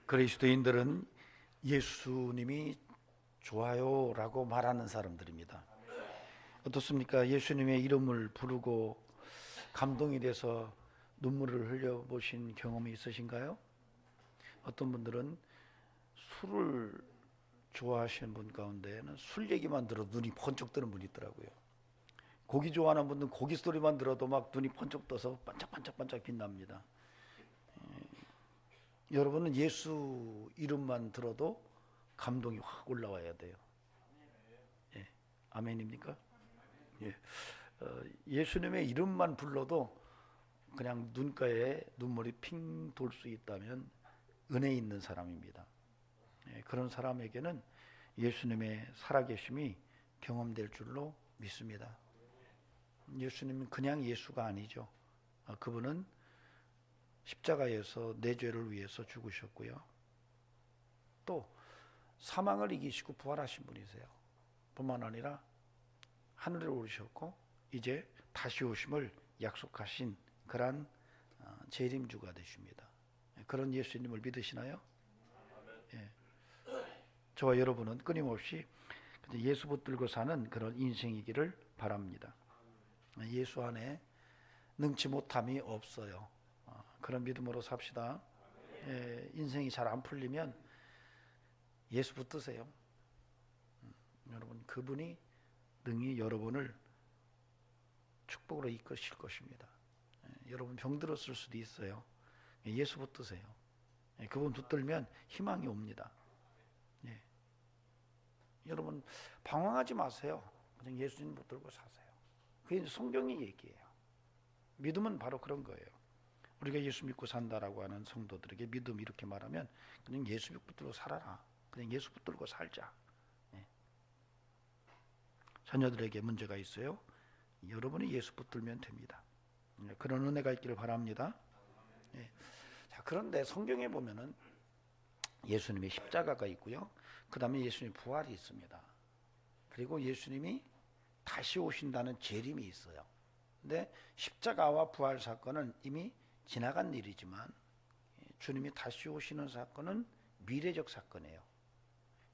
그리스도인들은 예수님이 좋아요라고 말하는 사람들입니다. 어떻습니까? 예수님의 이름을 부르고 감동이 돼서 눈물을 흘려보신 경험이 있으신가요? 어떤 분들은 술을 좋아하시는 분 가운데에는 술 얘기만 들어도 눈이 번쩍 뜨는 분이 있더라고요. 고기 좋아하는 분들은 고기 소리만 들어도 막 눈이 번쩍 떠서 반짝반짝반짝 빛납니다. 여러분은 예수 이름만 들어도 감동이 확 올라와야 돼요. 예, 아멘입니까? 예, 예수님의 이름만 불러도 그냥 눈가에 눈물이 핑 돌 수 있다면 은혜 있는 사람입니다. 예, 그런 사람에게는 예수님의 살아계심이 경험될 줄로 믿습니다. 예수님은 그냥 예수가 아니죠. 그분은 십자가에서 내 죄를 위해서 죽으셨고요. 또 사망을 이기시고 부활하신 분이세요. 뿐만 아니라 하늘에 오르셨고 이제 다시 오심을 약속하신 그러한 재림주가 되십니다. 그런 예수님을 믿으시나요? 예. 저와 여러분은 끊임없이 예수 붙들고 사는 그런 인생이기를 바랍니다. 예수 안에 능치 못함이 없어요. 그런 믿음으로 삽시다. 예, 인생이 잘 안 풀리면 예수 붙드세요. 여러분, 그분이 능히 여러분을 축복으로 이끄실 것입니다. 예, 여러분 병들었을 수도 있어요. 예, 예수 붙드세요. 예, 그분 붙들면 희망이 옵니다. 예. 여러분 방황하지 마세요. 그냥 예수님 붙들고 사세요. 그게 성경의 얘기예요. 믿음은 바로 그런 거예요. 우리가 예수 믿고 산다라고 하는 성도들에게 믿음 이렇게 말하면 그냥 예수 붙들고 살아라. 그냥 예수 붙들고 살자. 예. 자녀들에게 문제가 있어요. 여러분이 예수 붙들면 됩니다. 예. 그런 은혜가 있기를 바랍니다. 예. 자, 그런데 성경에 보면은 예수님의 십자가가 있고요. 그 다음에 예수님의 부활이 있습니다. 그리고 예수님이 다시 오신다는 재림이 있어요. 근데 십자가와 부활 사건은 이미 지나간 일이지만 주님이 다시 오시는 사건은 미래적 사건이에요.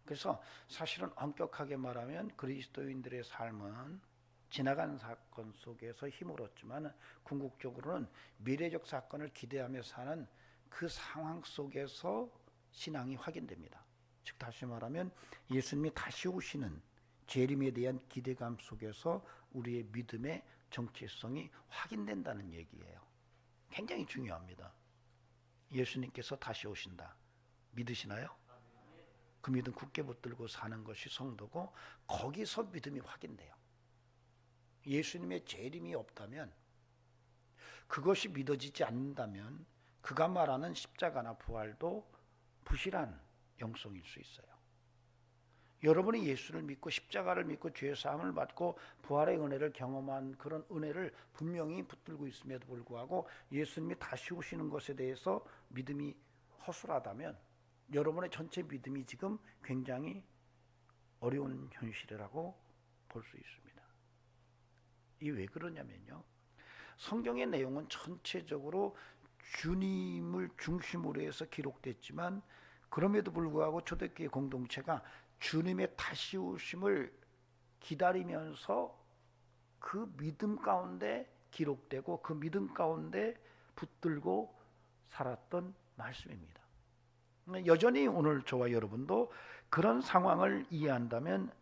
그래서 사실은 엄격하게 말하면 그리스도인들의 삶은 지나간 사건 속에서 힘을 얻지만 궁극적으로는 미래적 사건을 기대하며 사는 그 상황 속에서 신앙이 확인됩니다. 즉 다시 말하면 예수님이 다시 오시는 재림에 대한 기대감 속에서 우리의 믿음의 정체성이 확인된다는 얘기예요. 굉장히 중요합니다. 예수님께서 다시 오신다. 믿으시나요? 그 믿음 굳게 붙들고 사는 것이 성도고 거기서 믿음이 확인돼요. 예수님의 재림이 없다면 그것이 믿어지지 않는다면 그가 말하는 십자가나 부활도 부실한 영성일 수 있어요. 여러분이 예수를 믿고 십자가를 믿고 죄 사함을 받고 부활의 은혜를 경험한 그런 은혜를 분명히 붙들고 있음에도 불구하고 예수님이 다시 오시는 것에 대해서 믿음이 허술하다면 여러분의 전체 믿음이 지금 굉장히 어려운 현실이라고 볼 수 있습니다. 이 왜 그러냐면요. 성경의 내용은 전체적으로 주님을 중심으로 해서 기록됐지만 그럼에도 불구하고 초대교회 공동체가 주님의 다시 오심을 기다리면서 그 믿음 가운데 기록되고 그 믿음 가운데 붙들고 살았던 말씀입니다. 여전히 오늘 저와 여러분도 그런 상황을 이해한다면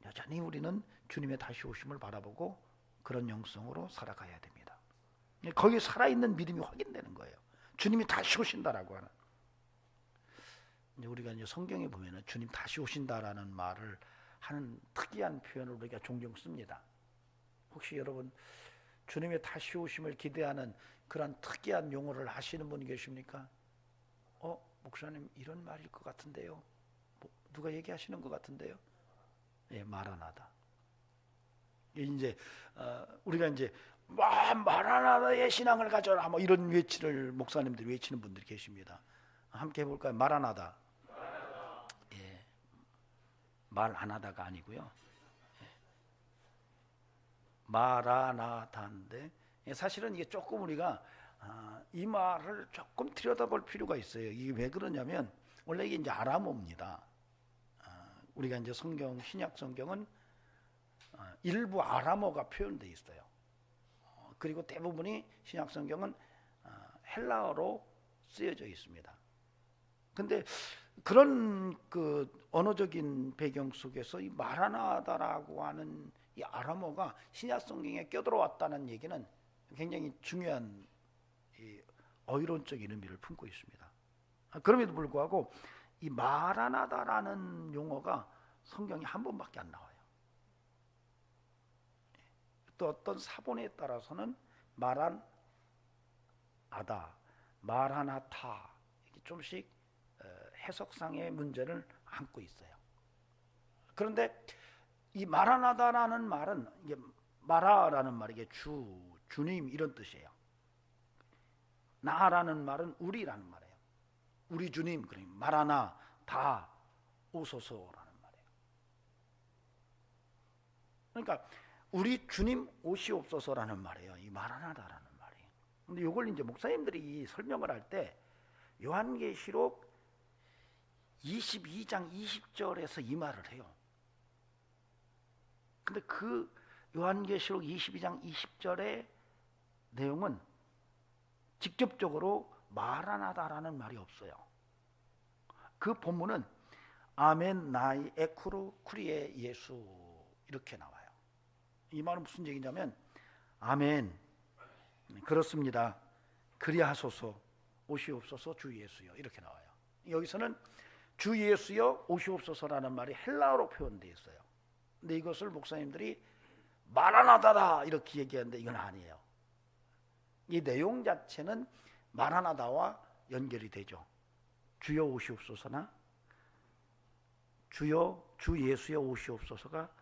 여전히 우리는 주님의 다시 오심을 바라보고 그런 영성으로 살아가야 됩니다. 거기에 살아있는 믿음이 확인되는 거예요. 주님이 다시 오신다라고 하는. 우리가 이제 성경에 보면은 주님 다시 오신다라는 말을 하는 특이한 표현을 우리가 종종 씁니다. 혹시 여러분 주님의 다시 오심을 기대하는 그런 특이한 용어를 아시는 분이 계십니까? 목사님 이런 말일 것 같은데요. 누가 얘기하시는 것 같은데요? 예, 마라나다. 이제 우리가 이제 마라나다의 신앙을 가져라 뭐 이런 외치를 목사님들이 외치는 분들이 계십니다. 함께 해볼까요? 마라나다. 예, 말 안 하다가 아니고요. 예. 마라나다인데 사실은 이게 조금 우리가 이 말을 조금 들여다볼 필요가 있어요. 이게 왜 그러냐면 원래 이게 이제 아람어입니다. 우리가 이제 성경 신약 성경은 일부 아람어가 표현되어 있어요. 그리고 대부분이 신약 성경은 헬라어로 쓰여져 있습니다. 근데 그런 그 언어적인 배경 속에서 이 마라나다라고 하는 이 아람어가 신약 성경에 껴들어왔다는 얘기는 굉장히 중요한 이 어휘론적인 의미를 품고 있습니다. 그럼에도 불구하고 이 마라나다라는 용어가 성경에 한 번밖에 안 나와요. 또 어떤 사본에 따라서는 마란아다, 마라나타 이렇게 좀씩 해석상의 문제를 안고 있어요. 그런데 이 마라나다라는 말은 이게 마라라는 말이 이게 주님 이런 뜻이에요. 나라는 말은 우리라는 말이에요. 우리 주님, 그러니까 마라나 다 오소서라는 말이에요. 그러니까 우리 주님 오시옵소서라는 말이에요. 이 마라나다라는 말이. 근데 이걸 이제 목사님들이 설명을 할 때 요한계시록 22장 20절에서 이 말을 해요. 근데 그 요한계시록 22장 20절의 내용은 직접적으로 마라나다라는 말이 없어요. 그 본문은 아멘 나이 에쿠르 쿠리에 예수 이렇게 나와요. 이 말은 무슨 얘기냐면 아멘 그렇습니다. 그리하소서 오시옵소서 주 예수여 이렇게 나와요. 여기서는 주 예수여 오시옵소서라는 말이 헬라어로 표현되어 있어요. 근데 이것을 목사님들이 마라나다다 이렇게 얘기하는데 이건 아니에요. 이 내용 자체는 마라나다와 연결이 되죠. 주여 오시옵소서나 주여 주 예수여 오시옵소서가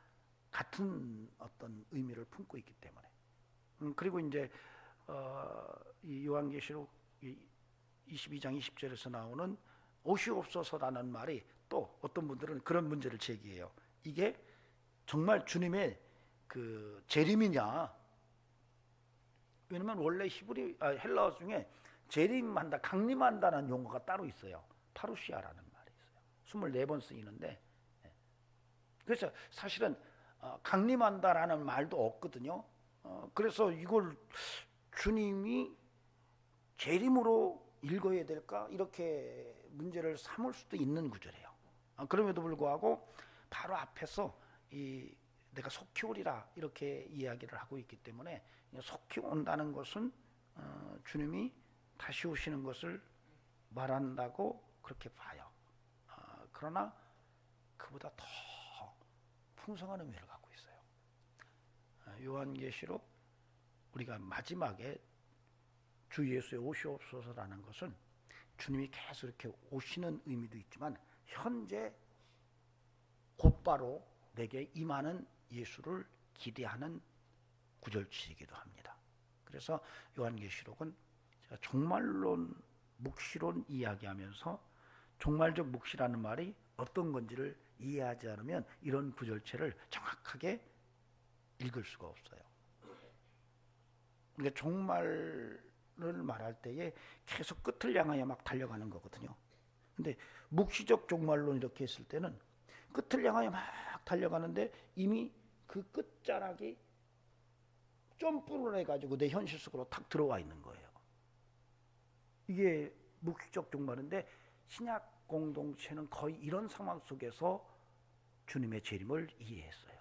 같은 어떤 의미를 품고 있기 때문에 그리고 이제 이 요한계시록 22장 20절에서 나오는 오시옵소서라는 말이 또 어떤 분들은 그런 문제를 제기해요. 이게 정말 주님의 그 재림이냐? 왜냐면 원래 헬라어 중에 재림한다, 강림한다는 용어가 따로 있어요. 파루시아라는 말이 있어요. 24번 쓰이는데 그래서 사실은 강림한다라는 말도 없거든요. 그래서 이걸 주님이 재림으로 읽어야 될까 이렇게 문제를 삼을 수도 있는 구절이에요. 그럼에도 불구하고 바로 앞에서 내가 속히 오리라 이렇게 이야기를 하고 있기 때문에 속히 온다는 것은 주님이 다시 오시는 것을 말한다고 그렇게 봐요. 그러나 그보다 더 풍성한 의미를 갖고 있어요. 요한계시록 우리가 마지막에 주 예수의 오시옵소서라는 것은 주님이 계속 이렇게 오시는 의미도 있지만 현재 곧바로 내게 임하는 예수를 기대하는 구절치이기도 합니다. 그래서 요한계시록은 제가 종말론, 묵시론 이야기하면서 종말적 묵시라는 말이 어떤 건지를 이해하지 않으면 이런 구절체를 정확하게 읽을 수가 없어요. 그러니까 종말을 말할 때에 계속 끝을 향하여 막 달려가는 거거든요. 근데 묵시적 종말론 이렇게 했을 때는 끝을 향하여 막 달려가는데 이미 그 끝자락이 점프를 해가지고 내 현실 속으로 탁 들어와 있는 거예요. 이게 묵시적 종말인데 신약 공동체는 거의 이런 상황 속에서 주님의 재림을 이해했어요.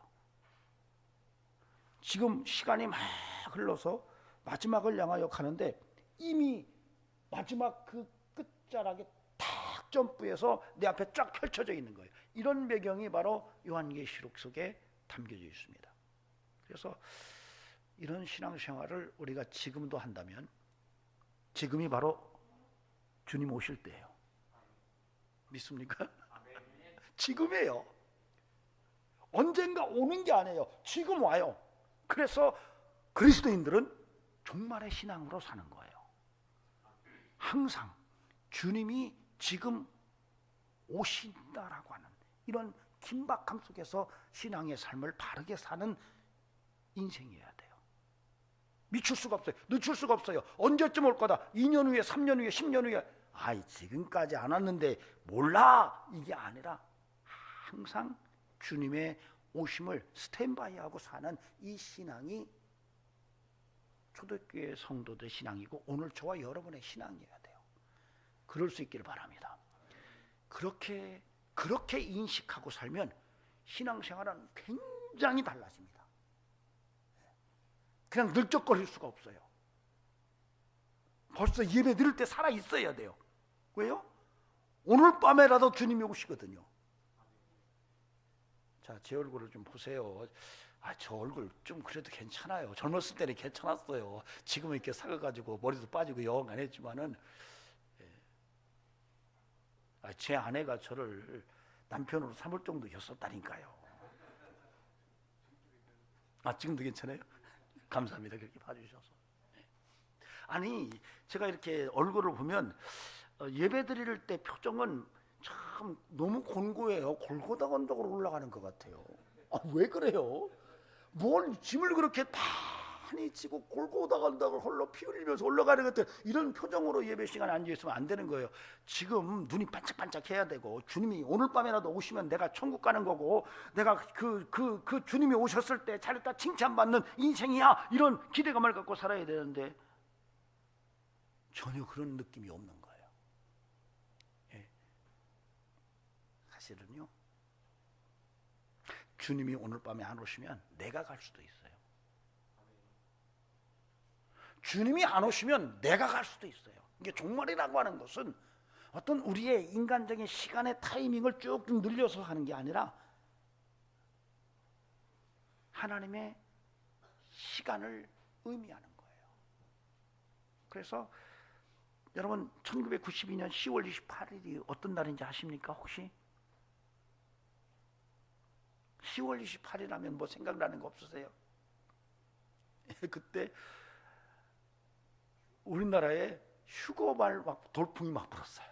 지금 시간이 막 흘러서 마지막을 향하여 가는데 이미 마지막 그 끝자락에 탁 점프해서 내 앞에 쫙 펼쳐져 있는 거예요. 이런 배경이 바로 요한계시록 속에 담겨져 있습니다. 그래서 이런 신앙생활을 우리가 지금도 한다면 지금이 바로 주님 오실 때예요. 믿습니까? 지금이에요. 언젠가 오는 게 아니에요. 지금 와요. 그래서 그리스도인들은 종말의 신앙으로 사는 거예요. 항상 주님이 지금 오신다라고 하는 이런 긴박함 속에서 신앙의 삶을 바르게 사는 인생이어야 돼요. 미칠 수가 없어요. 늦출 수가 없어요. 언제쯤 올 거다. 2년 후에, 3년 후에, 10년 후에. 아이, 지금까지 안 왔는데 몰라. 이게 아니라 항상 주님의 오심을 스탠바이하고 사는 이 신앙이 초대교회 성도들의 신앙이고 오늘 저와 여러분의 신앙이어야 돼요. 그럴 수 있기를 바랍니다. 그렇게 인식하고 살면 신앙생활은 굉장히 달라집니다. 그냥 늘적거릴 수가 없어요. 벌써 예배 드릴 때 살아 있어야 돼요. 왜요? 오늘 밤에라도 주님이 오시거든요. 자, 제 얼굴을 좀 보세요. 저 얼굴 좀 그래도 괜찮아요. 젊었을 때는 괜찮았어요. 지금은 이렇게 삭아가지고 머리도 빠지고 영 안 했지만은, 제 아내가 저를 남편으로 삼을 정도였었다니까요. 지금도 괜찮아요? 감사합니다. 그렇게 봐주셔서. 아니, 제가 이렇게 얼굴을 보면 예배 드릴 때 표정은 참 너무 곤고해요. 골고다 언덕으로 올라가는 것 같아요. 왜 그래요? 뭘 짐을 그렇게 많이 지고 골고다 언덕을 홀로 피 흘리면서 올라가는 것들, 이런 표정으로 예배 시간에 앉아있으면 안 되는 거예요. 지금 눈이 반짝반짝 해야 되고, 주님이 오늘 밤에라도 오시면 내가 천국 가는 거고, 내가 그 주님이 오셨을 때 잘했다 칭찬받는 인생이야, 이런 기대감을 갖고 살아야 되는데 전혀 그런 느낌이 없는 거예요. 사실은요, 주님이 오늘 밤에 안 오시면 내가 갈 수도 있어요. 주님이 안 오시면 내가 갈 수도 있어요. 이게 종말이라고 하는 것은 어떤 우리의 인간적인 시간의 타이밍을 쭉쭉 늘려서 하는 게 아니라 하나님의 시간을 의미하는 거예요. 그래서 여러분, 1992년 10월 28일이 어떤 날인지 아십니까? 혹시? 10월 28일 하면 뭐 생각나는 거 없으세요? 그때 우리나라에 휴거말 막 돌풍이 막 불었어요.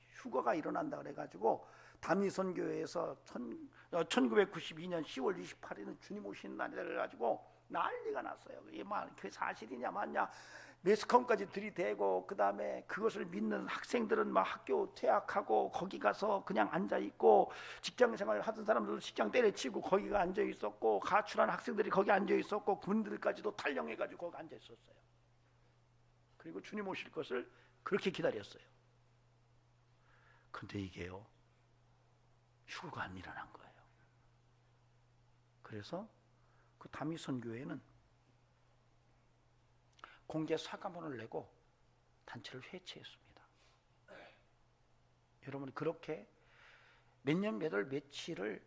휴거가 일어난다 그래가지고 다미선교회에서 1992년 10월 28일은 주님 오시는 날이라 그래가지고 난리가 났어요. 이게 그 사실이냐 맞냐, 매스컴까지 들이대고, 그 다음에 그것을 믿는 학생들은 막 학교 퇴학하고 거기 가서 그냥 앉아 있고, 직장생활 하던 사람들도 직장 때려치고 거기가 앉아 있었고, 가출한 학생들이 거기 앉아 있었고, 군인들까지도 탈영해가지고 거기 앉아 있었어요. 그리고 주님 오실 것을 그렇게 기다렸어요. 근데 이게요, 휴거가 안 일어난 거예요. 그래서 그 다미선교회는 공개 사과문을 내고 단체를 해체했습니다. 여러분, 그렇게 몇 년 몇 월 며칠을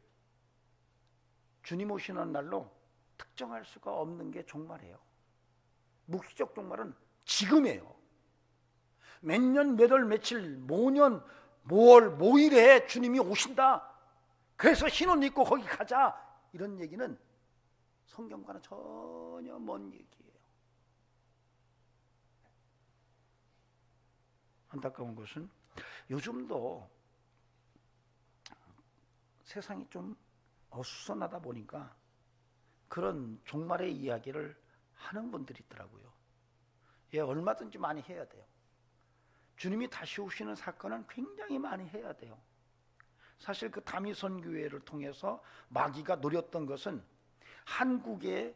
주님 오시는 날로 특정할 수가 없는 게 종말이에요. 묵시적 종말은 지금이에요. 몇 년 몇 월 며칠, 모년 모월 모일에 주님이 오신다, 그래서 흰 옷 입고 거기 가자, 이런 얘기는 성경과는 전혀 먼 얘기예요. 안타까운 것은 요즘도 세상이 좀 어수선하다 보니까 그런 종말의 이야기를 하는 분들이 있더라고요. 얼마든지 많이 해야 돼요. 주님이 다시 오시는 사건은 굉장히 많이 해야 돼요. 사실 그 다미선교회를 통해서 마귀가 노렸던 것은 한국의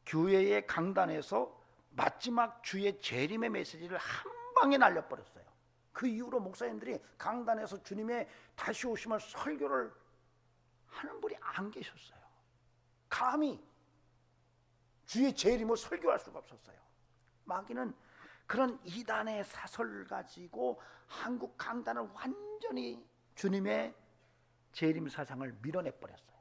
교회의 강단에서 마지막 주의 재림의 메시지를 한 방에 날려버렸어요. 그 이후로 목사님들이 강단에서 주님의 다시 오심을 설교를 하는 분이 안 계셨어요. 감히 주의 재림을 설교할 수가 없었어요. 마귀는 그런 이단의 사설을 가지고 한국 강단을 완전히 주님의 재림 사상을 밀어내버렸어요.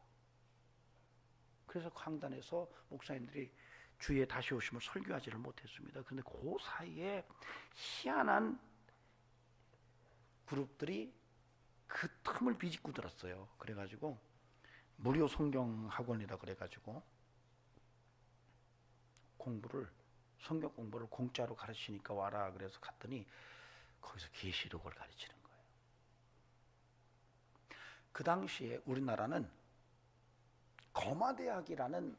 그래서 강단에서 목사님들이 주의 다시 오심을 설교하지를 못했습니다. 그런데 그 사이에 희한한 그룹들이 그 틈을 비집고 들었어요. 그래가지고 무료 성경 학원이라 그래가지고 성경 공부를 공짜로 가르치니까 와라 그래서 갔더니 거기서 계시록을 가르치는 거예요. 그 당시에 우리나라는 거마대학이라는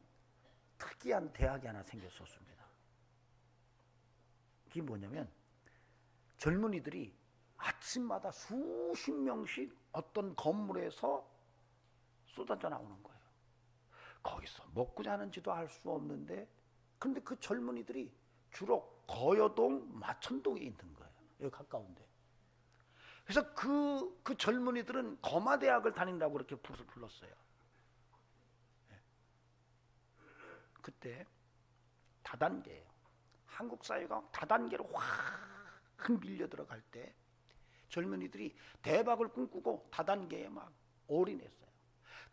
특이한 대학이 하나 생겼었습니다. 그게 뭐냐면 젊은이들이 아침마다 수십 명씩 어떤 건물에서 쏟아져 나오는 거예요. 거기서 먹고 자는지도 알 수 없는데, 그런데 그 젊은이들이 주로 거여동, 마천동에 있는 거예요. 여기 가까운데. 그래서 그 젊은이들은 거마대학을 다닌다고 그렇게 불렀어요. 그때 다단계예요. 한국 사회가 다단계로 확 밀려 들어갈 때 젊은이들이 대박을 꿈꾸고 다단계에 막 올인했어요.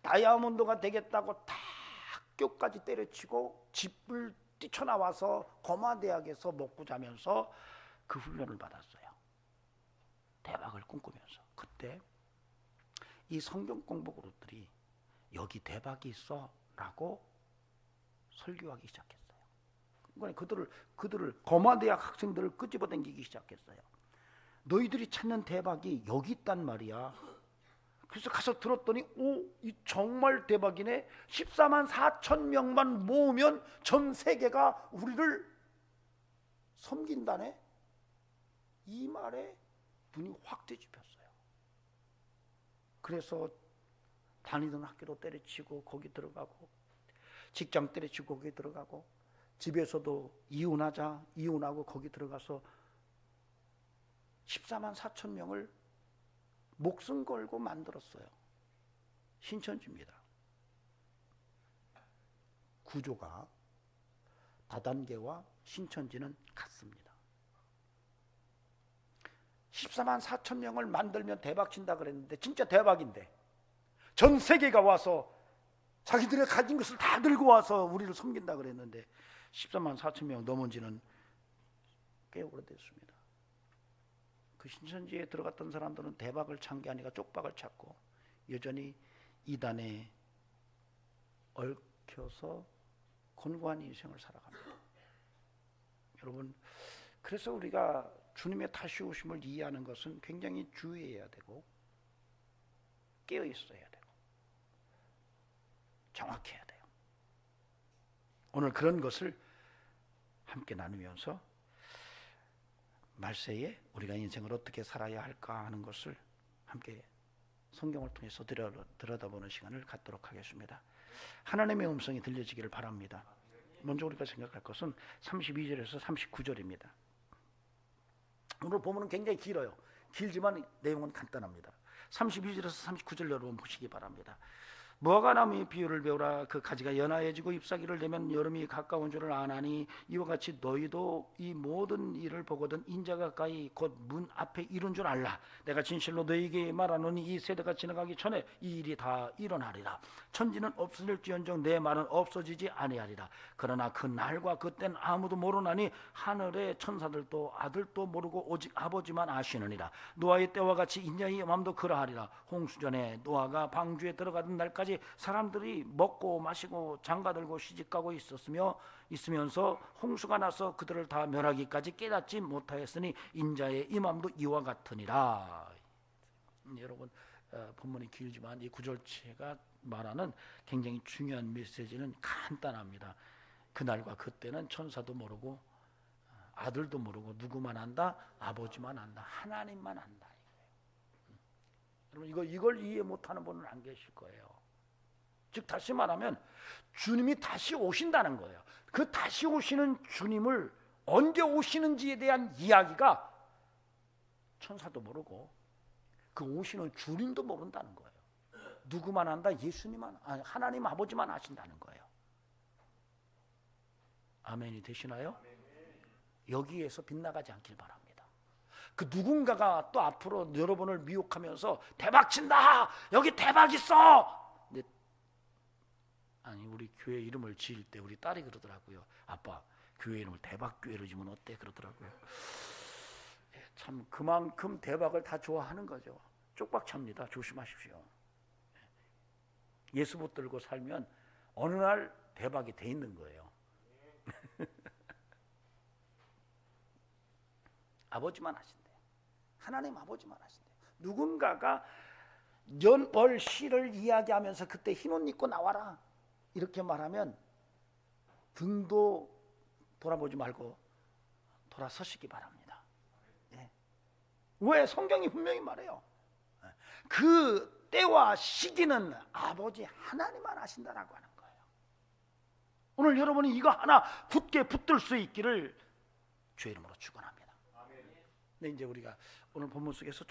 다이아몬드가 되겠다고 다 학교까지 때려치고 집을 뛰쳐나와서 거마대학에서 먹고 자면서 그 훈련을 받았어요. 대박을 꿈꾸면서. 그때 이 성경 공부 그룹들이 여기 대박이 있어 라고 설교하기 시작했어요. 그러니까 그들을 거마대학 학생들을 끄집어당기기 시작했어요. 너희들이 찾는 대박이 여기 있단 말이야. 그래서 가서 들었더니 이 정말 대박이네. 14만 4천 명만 모으면 전 세계가 우리를 섬긴다네. 이 말에 눈이 확 뒤집혔어요. 그래서 다니던 학교도 때려치고 거기 들어가고, 직장 때려치고 거기 들어가고, 집에서도 이혼하고 거기 들어가서 14만 4천 명을 목숨 걸고 만들었어요. 신천지입니다. 구조가 다단계와 신천지는 같습니다. 14만 4천 명을 만들면 대박 친다 그랬는데 진짜 대박인데, 전 세계가 와서 자기들이 가진 것을 다 들고 와서 우리를 섬긴다 그랬는데 14만 4천 명 넘은 지는 꽤 오래됐습니다. 그 신천지에 들어갔던 사람들은 대박을 찬 게 아니라 쪽박을 찾고 여전히 이단에 얽혀서 곤고한 인생을 살아갑니다. 여러분, 그래서 우리가 주님의 다시 오심을 이해하는 것은 굉장히 주의해야 되고 깨어 있어야 되고 정확해야 돼요. 오늘 그런 것을 함께 나누면서 말세에 우리가 인생을 어떻게 살아야 할까 하는 것을 함께 성경을 통해서 들여다보는 시간을 갖도록 하겠습니다. 하나님의 음성이 들려지기를 바랍니다. 먼저 우리가 생각할 것은 32절에서 39절입니다. 오늘 본문은 굉장히 길어요. 길지만 내용은 간단합니다. 32절에서 39절 여러분 보시기 바랍니다. 무화과 나무의 비유를 배우라. 그 가지가 연하여지고 잎사귀를 내면 여름이 가까운 줄을 아나니 이와 같이 너희도 이 모든 일을 보거든 인자가 가까이 곧 문 앞에 이른 줄 알라. 내가 진실로 너희에게 말하노니 이 세대가 지나가기 전에 이 일이 다 일어나리라. 천지는 없어질지언정 내 말은 없어지지 아니하리라. 그러나 그 날과 그때는 아무도 모르나니 하늘의 천사들도 아들도 모르고 오직 아버지만 아시느니라. 노아의 때와 같이 인자의 마음도 그러하리라. 홍수전에 노아가 방주에 들어가던 날까지 사람들이 먹고 마시고 장가들고 시집가고 있으면서 홍수가 나서 그들을 다 멸하기까지 깨닫지 못하였으니 인자의 임함도 이와 같으니라. 여러분, 본문이 길지만 이 구절체가 말하는 굉장히 중요한 메시지는 간단합니다. 그날과 그때는 천사도 모르고 아들도 모르고 누구만 안다? 아버지만 안다. 하나님만 안다. 여러분, 이걸 이해 못하는 분은 안 계실 거예요. 즉 다시 말하면 주님이 다시 오신다는 거예요. 그 다시 오시는 주님을 언제 오시는지에 대한 이야기가 천사도 모르고 그 오시는 주님도 모른다는 거예요. 누구만 안다? 하나님 아버지만 아신다는 거예요. 아멘이 되시나요? 여기에서 빗나가지 않길 바랍니다. 그 누군가가 또 앞으로 여러분을 미혹하면서 대박 친다! 여기 대박 있어! 아니, 우리 교회 이름을 지을 때 우리 딸이 그러더라고요. 아빠, 교회 이름을 대박교회로 지으면 어때? 그러더라고요. 참 그만큼 대박을 다 좋아하는 거죠. 쪽박찹니다. 조심하십시오. 예수 붙들고 살면 어느 날 대박이 돼 있는 거예요. 아버지만 하신대요. 하나님 아버지만 하신대요. 누군가가 연벌 시를 이야기하면서 그때 흰 옷 입고 나와라 이렇게 말하면 등도 돌아보지 말고 돌아서시기 바랍니다. 예. 왜? 성경이 분명히 말해요. 그 때와 시기는 아버지 하나님만 아신다라고 하는 거예요. 오늘 여러분이 이거 하나 굳게 붙들 수 있기를 주의 이름으로 축원합니다. 근데 이제 우리가 오늘 본문 속에서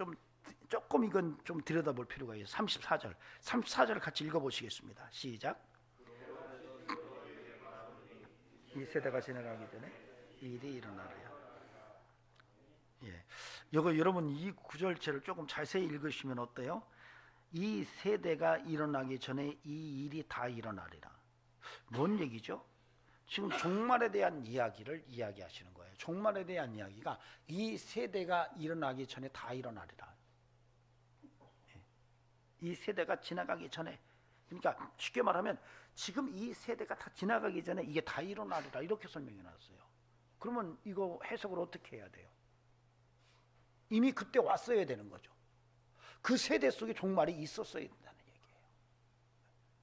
조금 이건 좀 들여다볼 필요가 있어요. 34절 같이 읽어보시겠습니다. 시작. 이 세대가 지나가기 전에 이 일이 일어나리라. 예, 이거 여러분 이 구절체를 조금 자세히 읽으시면 어때요? 이 세대가 일어나기 전에 이 일이 다 일어나리라. 뭔 얘기죠? 지금 종말에 대한 이야기를 이야기하시는 거예요. 종말에 대한 이야기가 이 세대가 일어나기 전에 다 일어나리라. 이 세대가 지나가기 전에, 그러니까 쉽게 말하면 지금 이 세대가 다 지나가기 전에 이게 다 일어나리라 이렇게 설명해 놨어요. 그러면 이거 해석을 어떻게 해야 돼요? 이미 그때 왔어야 되는 거죠. 그 세대 속에 종말이 있었어야 된다는 얘기예요.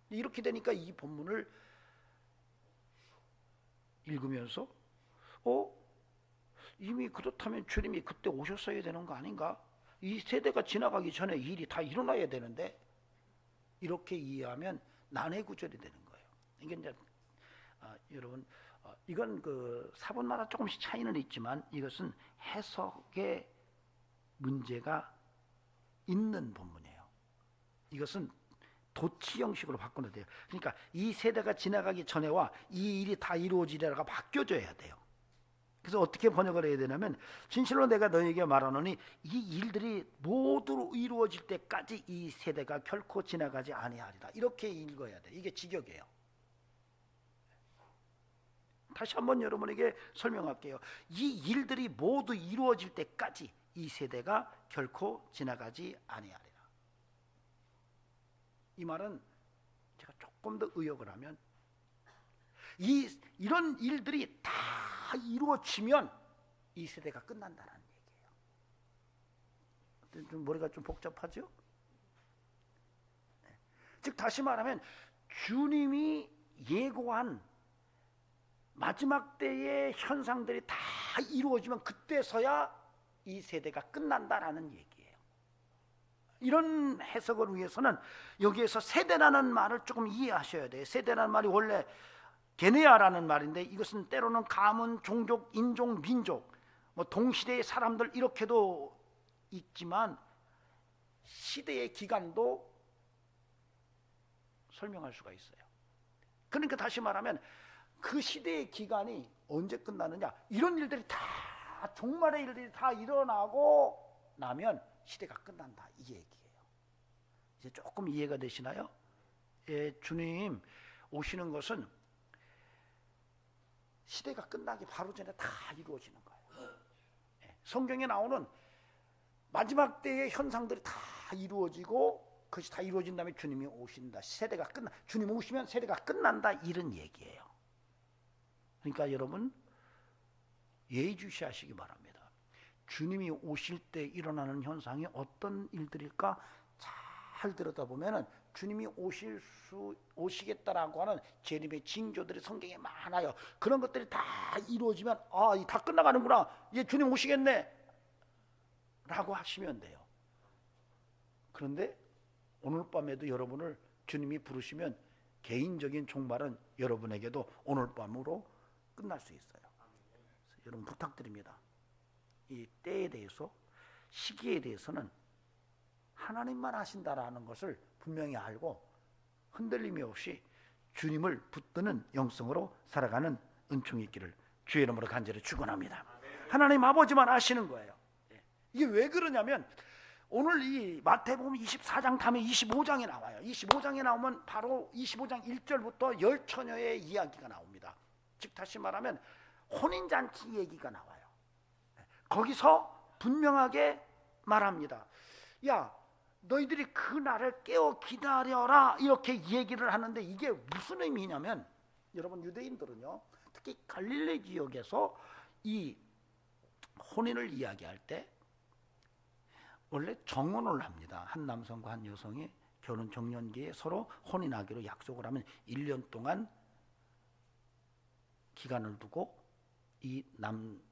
이렇게 되니까 이 본문을 읽으면서 이미 그렇다면 주님이 그때 오셨어야 되는 거 아닌가? 이 세대가 지나가기 전에 일이 다 일어나야 되는데, 이렇게 이해하면 난해 구절이 되는 거예요. 이게 이제 여러분 이건 그 사본마다 조금씩 차이는 있지만 이것은 해석의 문제가 있는 본문이에요. 이것은 도치 형식으로 바꿔야 돼요. 그러니까 이 세대가 지나가기 전에와 이 일이 다 이루어지리라가 바뀌어져야 돼요. 그래서 어떻게 번역을 해야 되냐면, 진실로 내가 너에게 말하노니 이 일들이 모두 이루어질 때까지 이 세대가 결코 지나가지 아니하리라. 이렇게 읽어야 돼. 이게 직역이에요. 다시 한번 여러분에게 설명할게요. 이 일들이 모두 이루어질 때까지 이 세대가 결코 지나가지 아니하리라. 이 말은 제가 조금 더 의역을 하면, 이런 일들이 다 이루어지면 이 세대가 끝난다는 얘기예요. 좀 머리가 좀 복잡하죠? 즉 다시 말하면 주님이 예고한 마지막 때의 현상들이 다 이루어지면 그때서야 이 세대가 끝난다라는 얘기예요. 이런 해석을 위해서는 여기에서 세대라는 말을 조금 이해하셔야 돼요. 세대라는 말이 원래 게네아라는 말인데, 이것은 때로는 가문, 종족, 인종, 민족, 동시대의 사람들 이렇게도 있지만 시대의 기간도 설명할 수가 있어요. 그러니까 다시 말하면 그 시대의 기간이 언제 끝나느냐, 이런 일들이 다, 종말의 일들이 다 일어나고 나면 시대가 끝난다, 이 얘기예요. 이제 조금 이해가 되시나요? 예, 주님 오시는 것은 시대가 끝나기 바로 전에 다 이루어지는 거예요. 예, 성경에 나오는 마지막 때의 현상들이 다 이루어지고 그것이 다 이루어진 다음에 주님이 오신다. 세대가 주님 오시면 세대가 끝난다, 이런 얘기예요. 그러니까 여러분 예의주시하시기 바랍니다. 주님이 오실 때 일어나는 현상이 어떤 일들일까 잘 들여다보면은 주님이 오시겠다라고 하는 재림의 징조들이 성경에 많아요. 그런 것들이 다 이루어지면 다 끝나가는구나, 이제 주님 오시겠네 라고 하시면 돼요. 그런데 오늘 밤에도 여러분을 주님이 부르시면 개인적인 종말은 여러분에게도 오늘 밤으로 끝날 수 있어요. 여러분 부탁드립니다. 이 때에 대해서, 시기에 대해서는 하나님만 하신다라는 것을 분명히 알고 흔들림이 없이 주님을 붙드는 영성으로 살아가는 은총이 있기를 주의 이름으로 간절히 축원합니다. 하나님 아버지만 아시는 거예요. 이게 왜 그러냐면, 오늘 이 마태복음 24장 다음에 25장에 나와요. 25장에 나오면 바로 25장 1절부터 열처녀의 이야기가 나옵니다. 즉 다시 말하면 혼인잔치 얘기가 나와요. 거기서 분명하게 말합니다. 야, 너희들이 그 날을 깨어 기다려라, 이렇게 얘기를 하는데, 이게 무슨 의미냐면, 여러분 유대인들은요, 특히 갈릴리 지역에서 이 혼인을 이야기할 때 원래 정혼을 합니다. 한 남성과 한 여성이 결혼 정년기에 서로 혼인하기로 약속을 하면 1년 동안 기간을 두고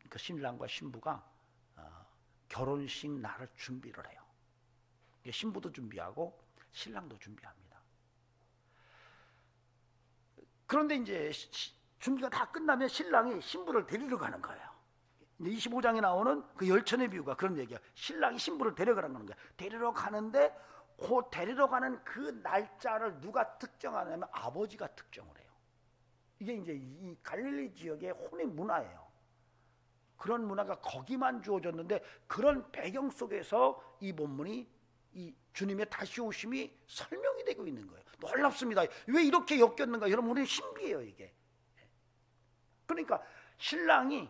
그 신랑과 신부가 결혼식 날을 준비를 해요. 신부도 준비하고 신랑도 준비합니다. 그런데 이제 준비가 다 끝나면 신랑이 신부를 데리러 가는 거예요. 25장에 나오는 그 열천의 비유가 그런 얘기야. 신랑이 신부를 데려가는 거야. 데리러 가는데 그 데리러 가는 그 날짜를 누가 특정하냐면 아버지가 특정을 해요. 이게 이제 이 갈릴리 지역의 혼인 문화예요. 그런 문화가 거기만 주어졌는데 그런 배경 속에서 이 본문이 이 주님의 다시 오심이 설명이 되고 있는 거예요. 놀랍습니다. 왜 이렇게 엮였는가? 여러분, 우리 신비해요 이게. 그러니까 신랑이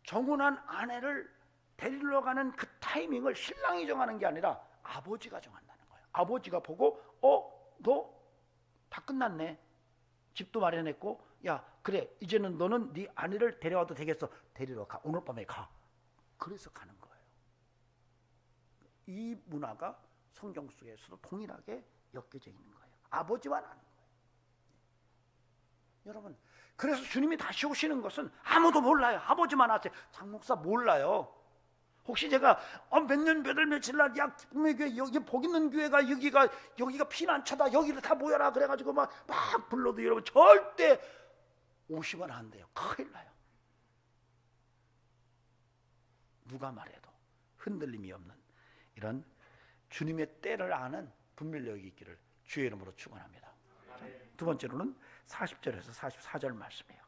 정혼한 아내를 데리러 가는 그 타이밍을 신랑이 정하는 게 아니라 아버지가 정한다는 거예요. 아버지가 보고 너 다 끝났네. 집도 마련했고, 야 그래 이제는 너는 네 아내를 데려와도 되겠어. 데리러 가. 오늘 밤에 가. 그래서 가는 거예요. 이 문화가 성경 속에서도 동일하게 엮여져 있는 거예요. 아버지만 아는 거예요. 여러분, 그래서 주님이 다시 오시는 것은 아무도 몰라요. 아버지만 아세요. 장목사 몰라요. 혹시 제가 몇 년 몇월 며칠 날 약품의교회 여기 복 있는 교회가 여기가 피난처다. 여기를 다 모여라 그래가지고 막 불러도 여러분 절대 오시면 안 돼요. 큰일 나요. 누가 말해도 흔들림이 없는 이런 주님의 때를 아는 분별력이 있기를 주의 이름으로 축원합니다. 두 번째로는 40절에서 44절 말씀이에요.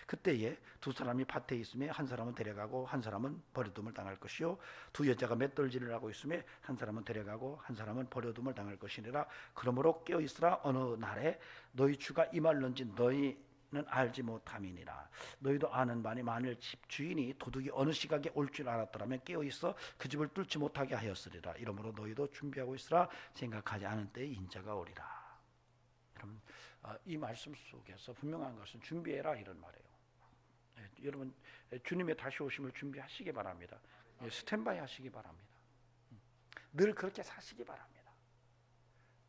그때에 두 사람이 밭에 있으며 한 사람은 데려가고 한 사람은 버려둠을 당할 것이요 두 여자가 맷돌질을 하고 있으며 한 사람은 데려가고 한 사람은 버려둠을 당할 것이니라. 그러므로 깨어있으라. 어느 날에 너희 주가 임할런지 너희는 알지 못함이니라. 너희도 아는 바니 만일 집 주인이 도둑이 어느 시각에 올 줄 알았더라면 깨어있어 그 집을 뚫지 못하게 하였으리라. 이러므로 너희도 준비하고 있으라. 생각하지 않은 때에 인자가 오리라. 여러분, 이 말씀 속에서 분명한 것은 준비해라 이런 말이에요. 여러분, 주님의 다시 오심을 준비하시기 바랍니다. 스탠바이 하시기 바랍니다. 늘 그렇게 사시기 바랍니다.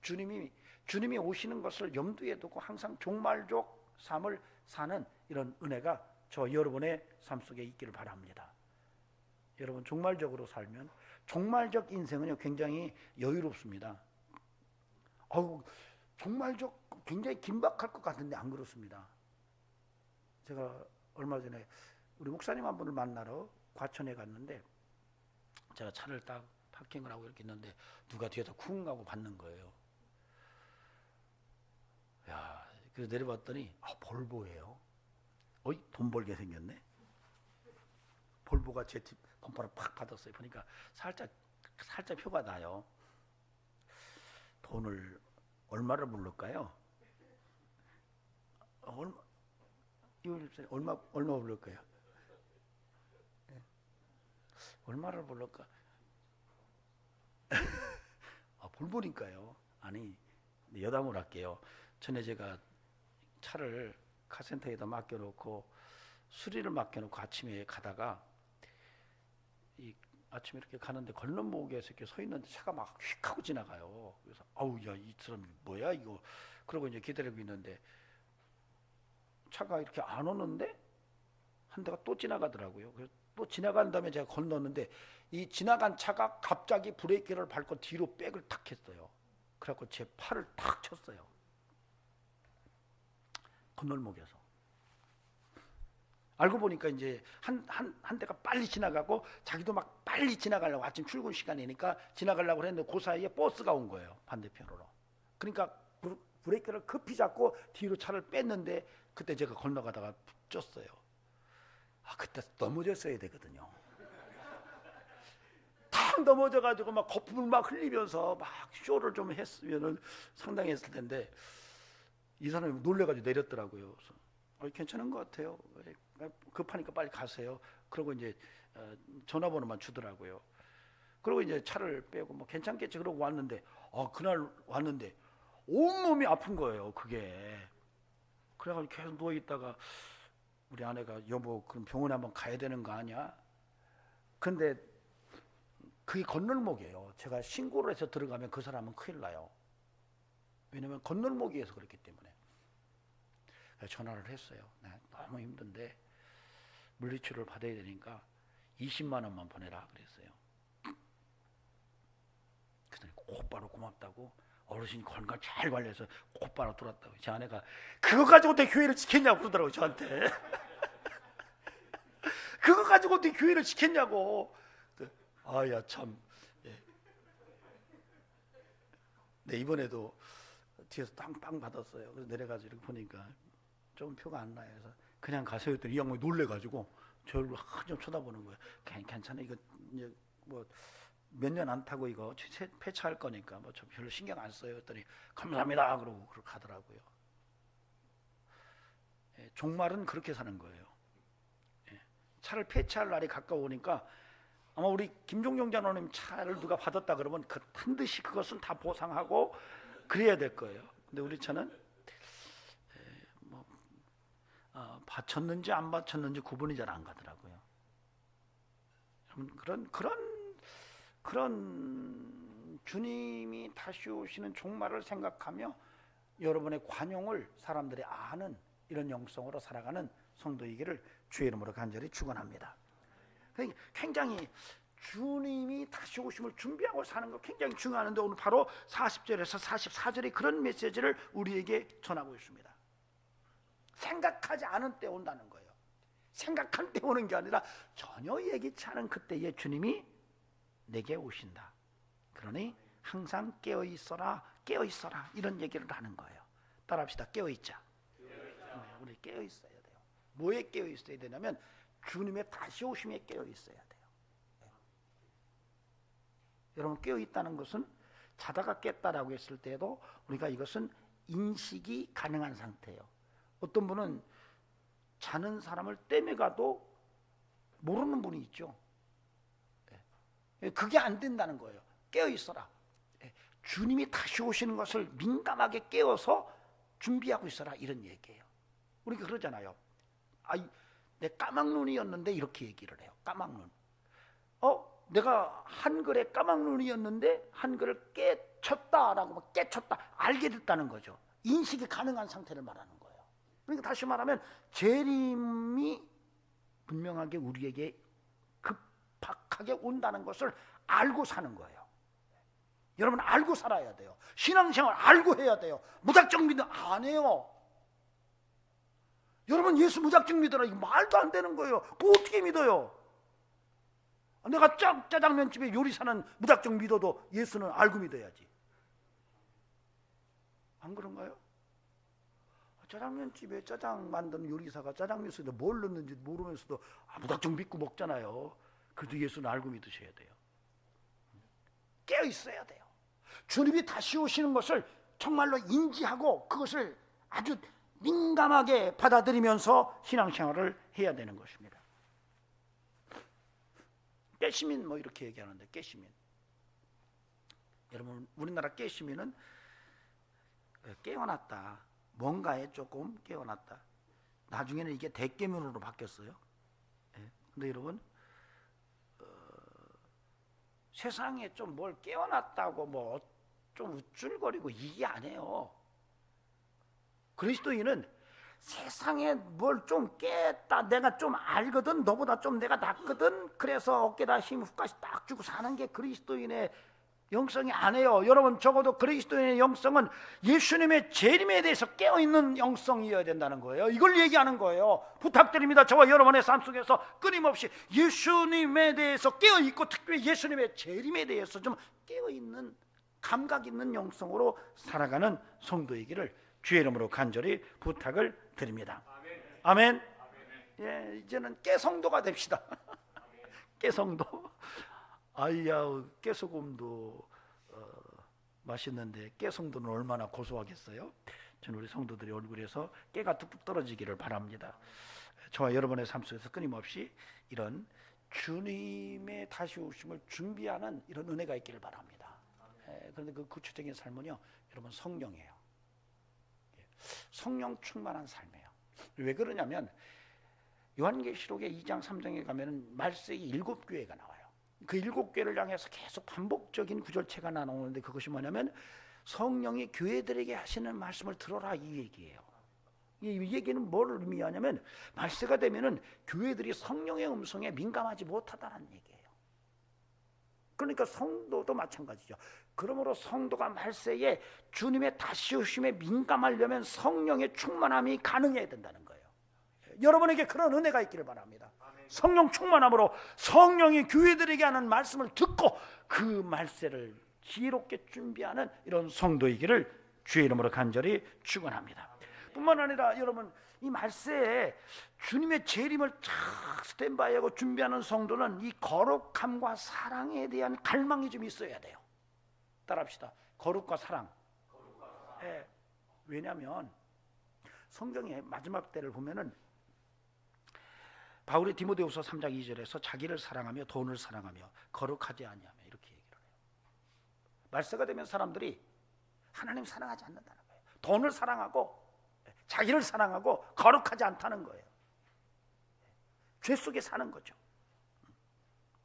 주님이 오시는 것을 염두에 두고 항상 종말적 삶을 사는 이런 은혜가 저 여러분의 삶 속에 있기를 바랍니다. 여러분, 종말적으로 살면 종말적 인생은요 굉장히 여유롭습니다. 종말적 굉장히 긴박할 것 같은데 안 그렇습니다. 제가 얼마 전에 우리 목사님 한 분을 만나러 과천에 갔는데 제가 차를 딱 파킹을 하고 이렇게 있는데 누가 뒤에서 쿵 하고 받는 거예요. 야, 그래서 내려봤더니 볼보예요. 돈 벌게 생겼네. 볼보가 제 뒷 범퍼를 팍 받았어요. 보니까 살짝 표가 나요. 돈을 얼마를 부를까요? 얼마 부를까요? 얼마를 부를까? 볼보니까요. 아니, 여담을 할게요. 전에 제가 차를 카센터에다 맡겨놓고 수리를 맡겨놓고 아침에 가다가 아침에 이렇게 가는데 건너목에서 이렇게 서 있는데 차가 막 휙 하고 지나가요. 그래서 야, 이 사람 뭐야 이거. 그러고 이제 기다리고 있는데 차가 이렇게 안 오는데 한 대가 또 지나가더라고요. 그래서 또 지나간 다음에 제가 건넜는데 이 지나간 차가 갑자기 브레이크를 밟고 뒤로 백을 탁 했어요. 그래갖고 제 팔을 탁 쳤어요. 건널목에서. 알고 보니까 이제 한 대가 빨리 지나가고 자기도 막 빨리 지나가려고 아침 출근 시간이니까 지나가려고 했는데 그 사이에 버스가 온 거예요. 반대편으로. 그러니까 브레이크를 급히 잡고 뒤로 차를 뺐는데 그때 제가 건너가다가 쪘어요. 그때 넘어졌어야 되거든요. 탁 넘어져가지고 막 거품을 막 흘리면서 막 쇼를 좀 했으면은 상당히 했을 텐데 이 사람이 놀래가지고 내렸더라고요. 그래서 괜찮은 것 같아요. 급하니까 빨리 가세요. 그러고 이제 전화번호만 주더라고요. 그리고 이제 차를 빼고 뭐 괜찮겠지 그러고 왔는데 그날 왔는데 온몸이 아픈 거예요. 그게. 그래가지고 계속 누워 있다가 우리 아내가 여보 그럼 병원에 한번 가야 되는 거 아니야? 근데 그게 건널목이에요. 제가 신고를 해서 들어가면 그 사람은 큰일 나요. 왜냐면 건널목이어서 그렇기 때문에. 전화를 했어요. 네, 너무 힘든데 물리치료를 받아야 되니까 20만 원만 보내라 그랬어요. 그랬더니 곧바로 고맙다고 어르신이 건강 잘 관리해서 곧바로 돌았다고. 제 아내가 그거 가지고 어떻게 교회를 지켰냐고 그러더라고요 저한테. 그거 가지고 어떻게 교회를 지켰냐고. 아야 참. 예. 네, 이번에도 뒤에서 빵빵 받았어요. 그래서 내려가서 이렇게 보니까 좀 표가 안 나요. 그래서 그냥 가세요 했더니 이 양반이 놀래가지고 저를 한참 쳐다보는 거예요. 괜찮아 이거 뭐 몇 년 안 타고 이거 폐차할 거니까 뭐 저 별로 신경 안 써요 했더니 감사합니다 그러고 그렇게 가더라고요. 예, 종말은 그렇게 사는 거예요. 예, 차를 폐차할 날이 가까우니까 아마 우리 김종경 장로님 차를 누가 받았다 그러면 그 반드시 그것은 다 보상하고 그래야 될 거예요. 근데 우리 차는 뭐 바쳤는지 안 바쳤는지 구분이 잘 안 가더라고요. 그런 주님이 다시 오시는 종말을 생각하며 여러분의 관용을 사람들이 아는 이런 영성으로 살아가는 성도이기를 주의 이름으로 간절히 축원합니다. 굉장히 주님이 다시 오심을 준비하고 사는 거 굉장히 중요한데 오늘 바로 40절에서 44절의 그런 메시지를 우리에게 전하고 있습니다. 생각하지 않은 때 온다는 거예요. 생각한 때 오는 게 아니라 전혀 예기치 않은 그때에 주님이 내게 오신다. 그러니 항상 깨어있어라 깨어있어라 이런 얘기를 하는 거예요. 따라합시다. 깨어있자. 우리 깨어있어야 돼요. 뭐에 깨어있어야 되냐면 주님의 다시 오심에 깨어있어야 돼요. 여러분 깨어있다는 것은 자다가 깼다라고 했을 때에도 우리가 이것은 인식이 가능한 상태예요. 어떤 분은 자는 사람을 떼매가도 모르는 분이 있죠. 그게 안 된다는 거예요. 깨어있어라. 주님이 다시 오시는 것을 민감하게 깨어서 준비하고 있어라 이런 얘기예요. 우리가 그러잖아요. 내 까막눈이었는데 이렇게 얘기를 해요. 까막눈. 내가 한글에 까막눈이었는데 한글을 깨쳤다라고 깨쳤다 알게 됐다는 거죠. 인식이 가능한 상태를 말하는 거예요. 그러니까 다시 말하면 재림이 분명하게 우리에게 급박하게 온다는 것을 알고 사는 거예요. 여러분 알고 살아야 돼요. 신앙생활 알고 해야 돼요. 무작정 믿으면 안 해요. 여러분 예수 무작정 믿어라 이거 말도 안 되는 거예요. 그거 어떻게 믿어요? 내가 짜장면집에 요리사는 무작정 믿어도 예수는 알고 믿어야지. 안 그런가요? 짜장면집에 짜장 만드는 요리사가 짜장면 속에 뭘 넣는지 모르면서도 무작정 믿고 먹잖아요. 그래도 예수는 알고 믿으셔야 돼요. 깨어 있어야 돼요. 주님이 다시 오시는 것을 정말로 인지하고 그것을 아주 민감하게 받아들이면서 신앙생활을 해야 되는 것입니다. 깨시민 뭐 이렇게 얘기하는데 깨시민. 여러분 우리나라 깨시민은 깨어났다. 뭔가에 조금 깨어났다. 나중에는 이게 대깨민으로 바뀌었어요. 근데 여러분 세상에 좀 뭘 깨어났다고 뭐 좀 우쭐거리고 이게 아니에요. 그리스도인은 세상에 뭘 좀 깼다. 내가 좀 알거든. 너보다 좀 내가 낫거든. 그래서 어깨다 힘 훅까지 딱 주고 사는 게 그리스도인의 영성이 아니에요. 여러분 적어도 그리스도인의 영성은 예수님의 재림에 대해서 깨어있는 영성이어야 된다는 거예요. 이걸 얘기하는 거예요. 부탁드립니다. 저와 여러분의 삶 속에서 끊임없이 예수님에 대해서 깨어있고 특별히 예수님의 재림에 대해서 좀 깨어있는 감각 있는 영성으로 살아가는 성도이기를 주의 이름으로 간절히 부탁을 드립니다. 아멘. 예, 이제는 깨성도가 됩시다. 깨성도. 아이야, 깨소금도 맛있는데 깨성도는 얼마나 고소하겠어요? 저는 우리 성도들의 얼굴에서 깨가 뚝뚝 떨어지기를 바랍니다. 저와 여러분의 삶 속에서 끊임없이 이런 주님의 다시 오심을 준비하는 이런 은혜가 있기를 바랍니다. 그런데 그 구체적인 삶은요, 여러분 성령이에요. 성령 충만한 삶이에요. 왜 그러냐면 요한계시록의 2장 3장에 가면은 말세기 7교회가 나와요. 그 7교회를 향해서 계속 반복적인 구절체가 나오는데 그것이 뭐냐면 성령이 교회들에게 하시는 말씀을 들어라 이 얘기예요. 이 얘기는 뭘 의미하냐면 말세가 되면은 교회들이 성령의 음성에 민감하지 못하다는 얘기예요. 그러니까 성도도 마찬가지죠. 그러므로 성도가 말세에 주님의 다시 오심에 민감하려면 성령의 충만함이 가능해야 된다는 거예요. 여러분에게 그런 은혜가 있기를 바랍니다. 성령 충만함으로 성령이 교회들에게 하는 말씀을 듣고 그 말세를 지혜롭게 준비하는 이런 성도이기를 주의 이름으로 간절히 축원합니다. 뿐만 아니라 여러분, 이 말세에 주님의 재림을 쫙 스탠바이하고 준비하는 성도는 이 거룩함과 사랑에 대한 갈망이 좀 있어야 돼요. 따라합시다. 거룩과 사랑. 왜냐하면 성경의 마지막 때를 보면은 바울이 디모데후서 3장 2절에서 자기를 사랑하며 돈을 사랑하며 거룩하지 아니하며 이렇게 얘기를 해요. 말세가 되면 사람들이 하나님 사랑하지 않는다는 거예요. 돈을 사랑하고 자기를 사랑하고 거룩하지 않다는 거예요. 죄 속에 사는 거죠.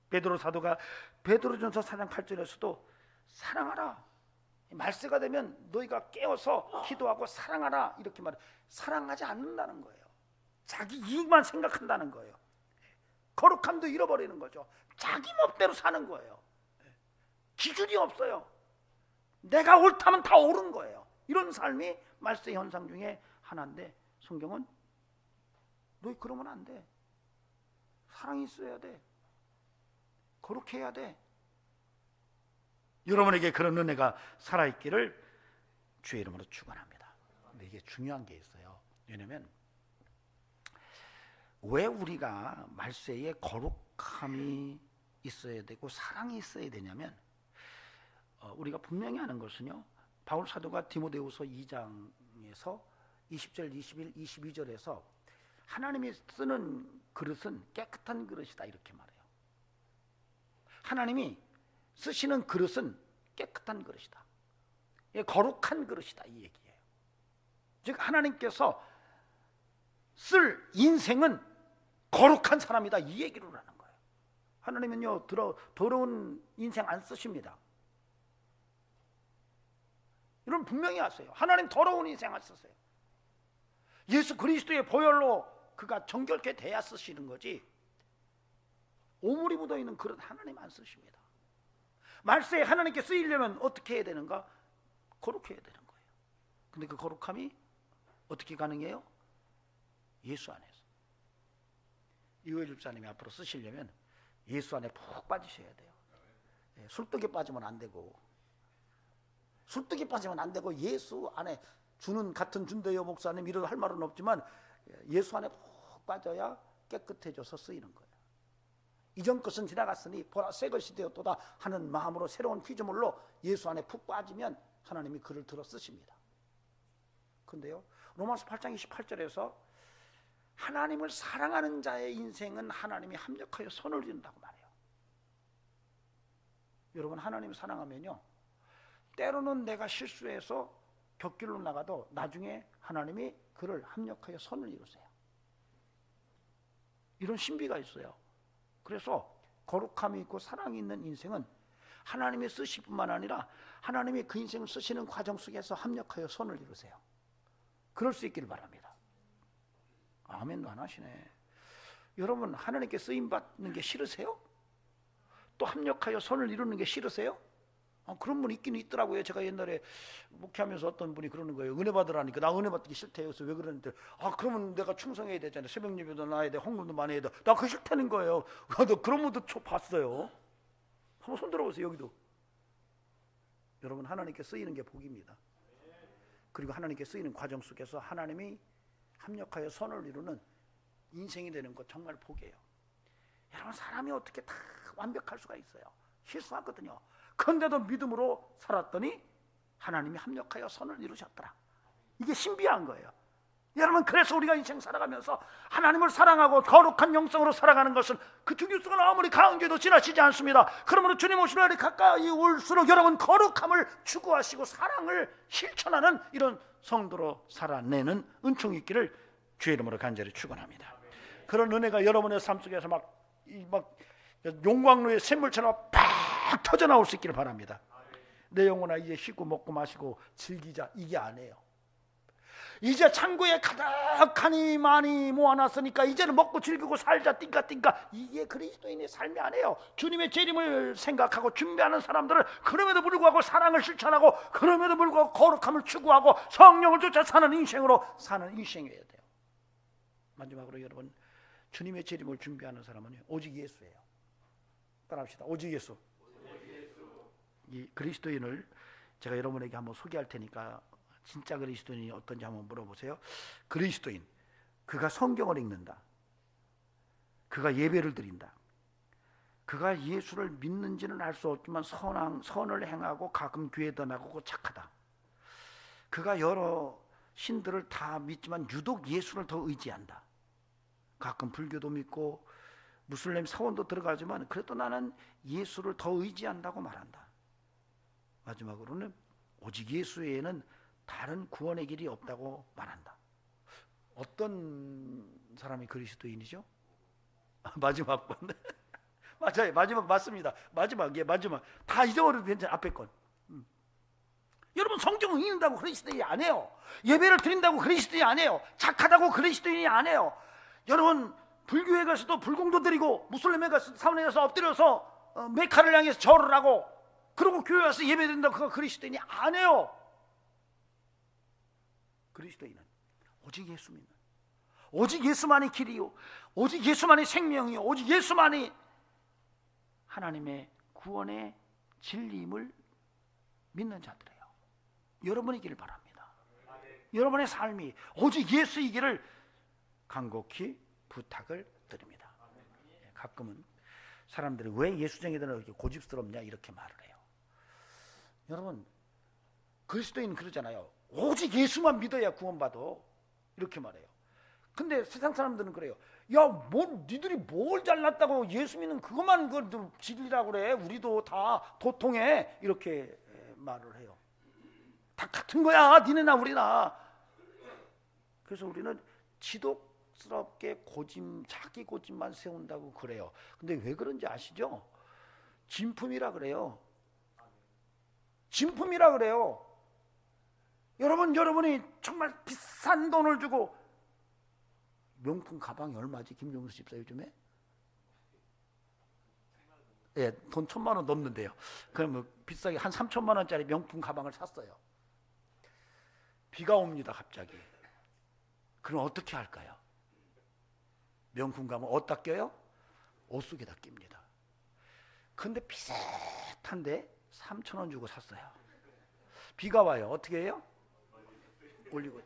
베드로 사도가 베드로전서 4장 8절에서도 사랑하라. 말세가 되면 너희가 깨어서 기도하고 사랑하라 이렇게 말해. 사랑하지 않는다는 거예요. 자기 이익만 생각한다는 거예요. 거룩함도 잃어버리는 거죠. 자기 멋대로 사는 거예요. 기준이 없어요. 내가 옳다면 다 옳은 거예요. 이런 삶이 말세 현상 중에 하나인데 성경은 너희 그러면 안 돼. 사랑이 있어야 돼. 거룩해야 돼. 여러분에게 그런 은혜가 살아있기를 주의 이름으로 축원합니다. 근데 이게 중요한 게 있어요. 왜냐하면 왜 우리가 말세에 거룩함이 있어야 되고 사랑이 있어야 되냐면 우리가 분명히 아는 것은요, 바울 사도가 디모데후서 2장에서 20절, 21, 22절에서 하나님이 쓰는 그릇은 깨끗한 그릇이다 이렇게 말해요. 하나님이 쓰시는 그릇은 깨끗한 그릇이다, 거룩한 그릇이다 이 얘기예요. 즉 하나님께서 쓸 인생은 거룩한 사람이다 이 얘기를 하는 거예요. 하나님은요 더러운 인생 안 쓰십니다. 여러분 분명히 아세요. 하나님 더러운 인생 안 쓰세요. 예수 그리스도의 보혈로 그가 정결케 돼야 쓰시는 거지 오물이 묻어있는 그릇 하나님 안 쓰십니다. 말세에 하나님께 쓰이려면 어떻게 해야 되는가? 거룩해야 되는 거예요. 근데 그 거룩함이 어떻게 가능해요? 예수 안에서. 이호일 집사님이 앞으로 쓰시려면 예수 안에 푹 빠지셔야 돼요. 술독에 빠지면 안 되고, 술독에 빠지면 안 되고 예수 안에 주는 같은 준대여 목사님 이런 할 말은 없지만 예수 안에 푹 빠져야 깨끗해져서 쓰이는 거예요. 이전 것은 지나갔으니 보라 새 것이 되었도다 하는 마음으로 새로운 피조물로 예수 안에 푹 빠지면 하나님이 그를 들어 쓰십니다. 근데요 로마서 8장 28절에서 하나님을 사랑하는 자의 인생은 하나님이 합력하여 선을 이룬다고 말해요. 여러분 하나님을 사랑하면요 때로는 내가 실수해서 곁길로 나가도 나중에 하나님이 그를 합력하여 선을 이루세요. 이런 신비가 있어요. 그래서 거룩함이 있고 사랑이 있는 인생은 하나님이 쓰실 뿐만 아니라 하나님이 그 인생을 쓰시는 과정 속에서 합력하여 선을 이루세요. 그럴 수 있기를 바랍니다. 아멘도 안 하시네. 여러분 하나님께 쓰임받는 게 싫으세요? 또 합력하여 선을 이루는 게 싫으세요? 그런 분 있긴 있더라고요. 제가 옛날에 목회하면서 어떤 분이 그러는 거예요. 은혜 받으라니까 나 은혜 받기 싫대요. 그래서 왜 그러는데 그러면 내가 충성해야 되잖아요. 새벽 예배도 나야 돼. 헌금도 많이 해야 돼. 나 그거 싫다는 거예요. 너 그런 분도 봤어요. 한번 손 들어보세요. 여기도. 여러분 하나님께 쓰이는 게 복입니다. 그리고 하나님께 쓰이는 과정 속에서 하나님이 합력하여 선을 이루는 인생이 되는 것 정말 복이에요. 여러분 사람이 어떻게 다 완벽할 수가 있어요. 실수하거든요. 그런데도 믿음으로 살았더니 하나님이 합력하여 선을 이루셨더라. 이게 신비한 거예요. 여러분 그래서 우리가 인생 살아가면서 하나님을 사랑하고 거룩한 영성으로 살아가는 것은 그 중요성은 아무리 강조해도 지나치지 않습니다. 그러므로 주님 오실 날이 가까이 올수록 여러분 거룩함을 추구하시고 사랑을 실천하는 이런 성도로 살아내는 은총이 있기를 주의 이름으로 간절히 축원합니다. 그런 은혜가 여러분의 삶 속에서 막 용광로의 샘물처럼 팍 터져 나올 수 있기를 바랍니다. 내 영혼아 이제 씻고 먹고 마시고 즐기자 이게 아니에요. 이제 창고에 가득하니 많이 모아놨으니까 이제는 먹고 즐기고 살자 띵까띵까. 이게 그리스도인의 삶이 아니에요. 주님의 재림을 생각하고 준비하는 사람들은 그럼에도 불구하고 사랑을 실천하고 그럼에도 불구하고 거룩함을 추구하고 성령을 쫓아 사는 인생으로 사는 인생이어야 돼요. 마지막으로 여러분, 주님의 재림을 준비하는 사람은 오직 예수예요. 따라합시다. 오직 예수. 이 그리스도인을 제가 여러분에게 한번 소개할 테니까 진짜 그리스도인이 어떤지 한번 물어보세요. 그리스도인, 그가 성경을 읽는다, 그가 예배를 드린다, 그가 예수를 믿는지는 알 수 없지만 선을 행하고 가끔 교회도 나가고 착하다. 그가 여러 신들을 다 믿지만 유독 예수를 더 의지한다. 가끔 불교도 믿고 무슬림 사원도 들어가지만 그래도 나는 예수를 더 의지한다고 말한다. 마지막으로는 오직 예수 외에는 다른 구원의 길이 없다고 말한다. 어떤 사람이 그리스도인이죠? 마지막 번. 맞아요. 마지막 맞습니다. 마지막. 예, 마지막. 다 잊어버려도 괜찮아요. 앞에 건. 여러분, 성경을 읽는다고 그리스도인이 아니에요. 예배를 드린다고 그리스도인이 아니에요. 착하다고 그리스도인이 아니에요. 여러분, 불교에 가서도 불공도 드리고 무슬림에 가서 사원에 가서 엎드려서 메카를 향해서 절을 하고 그러고 교회 와서 예배 드린다고 그거 그리스도인이 아니에요. 그리스도인은 오직 예수 믿는, 오직 예수만이 길이요, 오직 예수만이 생명이요, 오직 예수만이 하나님의 구원의 진리임을 믿는 자들이에요. 여러분이기를 바랍니다. 여러분의 삶이 오직 예수이기를 간곡히 부탁을 드립니다. 가끔은 사람들이 왜 예수쟁이들은 이렇게 고집스럽냐 이렇게 말을 해요. 여러분, 그리스도인 그러잖아요. 오직 예수만 믿어야 구원받아, 이렇게 말해요. 근데 세상 사람들은 그래요. 야, 뭐 니들이 뭘 잘났다고 예수 믿는 그것만 그 진리라고 그래. 우리도 다 도통해, 이렇게 말을 해요. 다 같은 거야, 니네나 우리나. 그래서 우리는 지독스럽게 자기 고집만 세운다고 그래요. 근데 왜 그런지 아시죠? 진품이라 그래요. 진품이라 그래요. 여러분이 정말 비싼 돈을 주고, 명품 가방이 얼마지? 김종수 집사 요즘에? 예, 돈 1,000만 원 넘는데요. 그러면 비싸게 한 3,000만 원짜리 명품 가방을 샀어요. 비가 옵니다, 갑자기. 그럼 어떻게 할까요? 명품 가방 어디다 껴요? 옷 속에다 낍니다. 근데 비슷한데 3,000원 주고 샀어요. 비가 와요. 어떻게 해요? 올리고.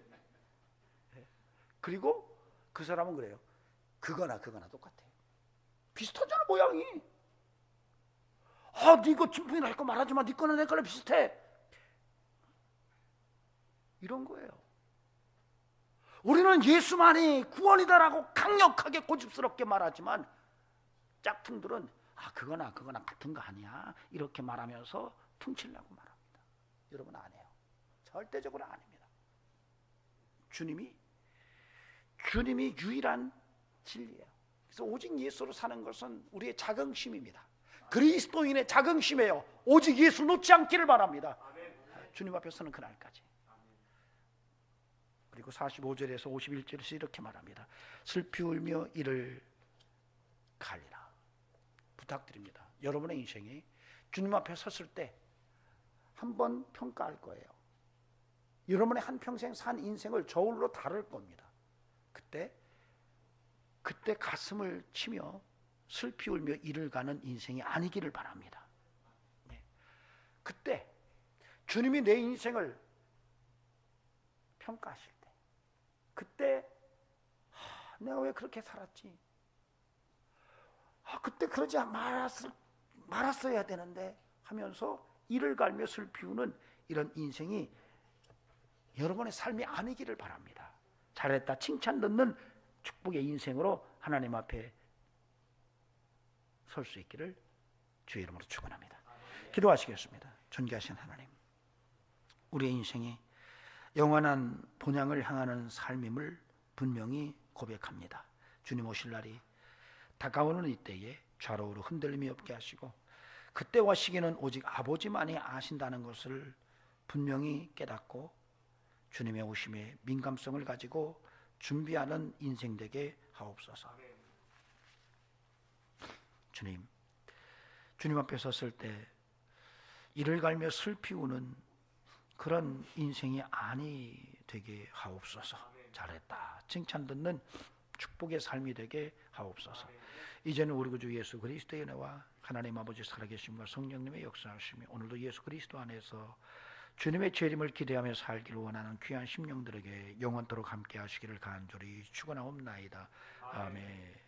그리고 그 사람은 그래요. 그거나 똑같아요. 비슷하잖아, 모양이. 아, 네 이거 진품이라 할 거 말하지 마. 네 거나 내 거나 비슷해. 이런 거예요. 우리는 예수만이 구원이다라고 강력하게 고집스럽게 말하지만 짝퉁들은 그거나 같은 거 아니야, 이렇게 말하면서 퉁치려고 말합니다. 여러분, 안 해요. 절대적으로 아닙니다. 주님이 유일한 진리예요. 그래서 오직 예수로 사는 것은 우리의 자긍심입니다. 그리스도인의 자긍심이에요. 오직 예수 놓지 않기를 바랍니다. 주님 앞에 서는 그날까지. 그리고 45절에서 51절에서 이렇게 말합니다. 슬피 울며 이를 갈리라. 부탁드립니다. 여러분의 인생이 주님 앞에 섰을 때 한번 평가할 거예요. 여러분의 한평생 산 인생을 저울로 다룰 겁니다. 그때 가슴을 치며 슬피 울며 이를 가는 인생이 아니기를 바랍니다. 그때 주님이 내 인생을 평가하실 때, 그때 내가 왜 그렇게 살았지? 그때 그러지 말았어야 되는데 하면서 이를 갈며 슬피 우는 이런 인생이 여러분의 삶이 아니기를 바랍니다. 잘했다 칭찬 듣는 축복의 인생으로 하나님 앞에 설 수 있기를 주의 이름으로 축원합니다. 기도하시겠습니다. 존귀하신 하나님, 우리의 인생이 영원한 본향을 향하는 삶임을 분명히 고백합니다. 주님 오실 날이 다가오는 이때에 좌로우로 흔들림이 없게 하시고 그때와 시기는 오직 아버지만이 아신다는 것을 분명히 깨닫고 주님의 오심에 민감성을 가지고 준비하는 인생 되게 하옵소서. 주님 앞에 섰을 때 이를 갈며 슬피 우는 그런 인생이 아니 되게 하옵소서. 잘했다 칭찬 듣는 축복의 삶이 되게 하옵소서. 이제는 우리 구주 예수 그리스도의 은혜와 하나님 아버지 살아계심과 성령님의 역사하심이 오늘도 예수 그리스도 안에서 주님의 재림을 기대하며 살기를 원하는 귀한 심령들에게 영원토록 함께 하시기를 간절히 축원하옵나이다. 아멘.